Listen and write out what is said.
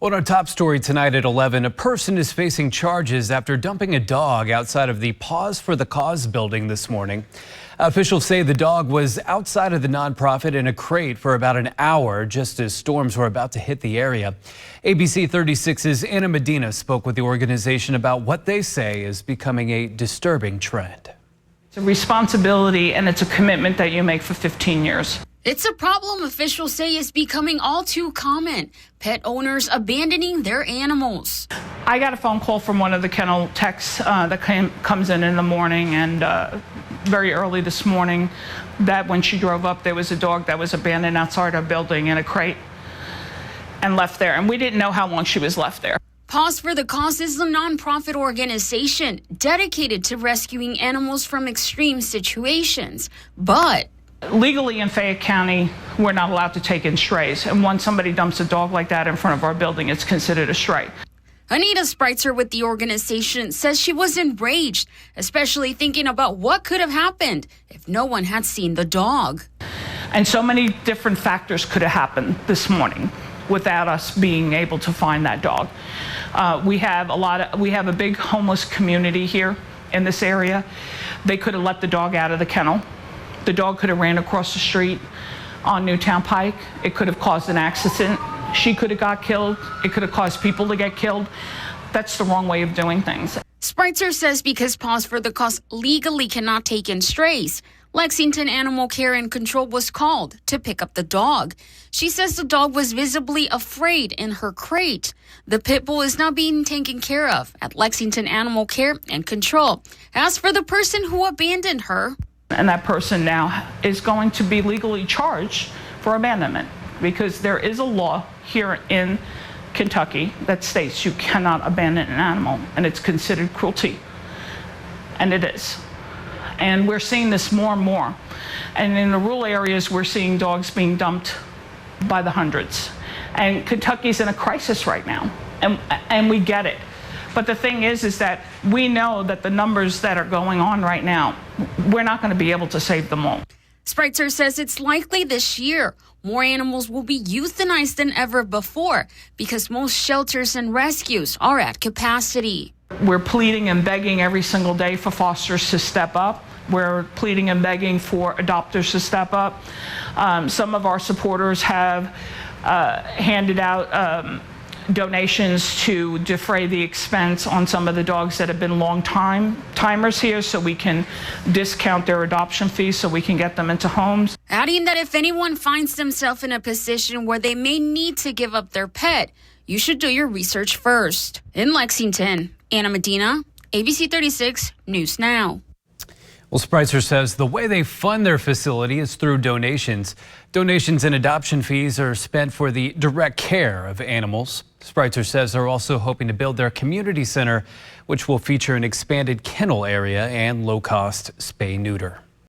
On our top story tonight at 11, a person is facing charges after dumping a dog outside of the Paws for the Cause building this morning. Officials say the dog was outside of the nonprofit in a crate for about an hour just as storms were about to hit the area. ABC 36's Anna Medina spoke with the organization about what they say is becoming a disturbing trend. It's a responsibility and it's a commitment that you make for 15 years. It's a problem officials say is becoming all too common. Pet owners abandoning their animals. I got a phone call from one of the kennel techs that comes in the morning, and very early this morning, that when she drove up, there was a dog that was abandoned outside our building in a crate and left there. And we didn't know how long she was left there. Paws for the Cause is a nonprofit organization dedicated to rescuing animals from extreme situations. But legally in Fayette County, we're not allowed to take in strays. And once somebody dumps a dog like that in front of our building, it's considered a stray. Anita Spreitzer with the organization says she was enraged, especially thinking about what could have happened if no one had seen the dog. And so many different factors could have happened this morning without us being able to find that dog. We have a big homeless community here in this area. They could have let the dog out of the kennel. The dog could have ran across the street on Newtown Pike. It could have caused an accident. She could have got killed. It could have caused people to get killed. That's the wrong way of doing things. Spreitzer says because Paws for the Cause legally cannot take in strays, Lexington-Animal-Care and Control was called to pick up the dog. She says the dog was visibly afraid in her crate. The pit bull is now being taken care of at Lexington-Animal-Care and Control. As for the person who abandoned her, and that person now is going to be legally charged for abandonment, because there is a law here in Kentucky that states you cannot abandon an animal, and it's considered cruelty. And it is. And we're seeing this more and more. And in the rural areas, we're seeing dogs being dumped by the hundreds. And Kentucky's in a crisis right now, and we get it. But the thing is that we know that the numbers that are going on right now, we're not going to be able to save them all. Spreitzer says it's likely this year more animals will be euthanized than ever before because most shelters and rescues are at capacity. We're pleading and begging every single day for fosters to step up. We're pleading and begging for adopters to step up. Some of our supporters have handed out donations to defray the expense on some of the dogs that have been timers here, so we can discount their adoption fees so we can get them into homes. Adding that if anyone finds themselves in a position where they may need to give up their pet, you should do your research first. In Lexington, Anna Medina, ABC 36 News Now. Well, Spreitzer says the way they fund their facility is through donations. Donations and adoption fees are spent for the direct care of animals. Spreitzer says they're also hoping to build their community center, which will feature an expanded kennel area and low-cost spay-neuter.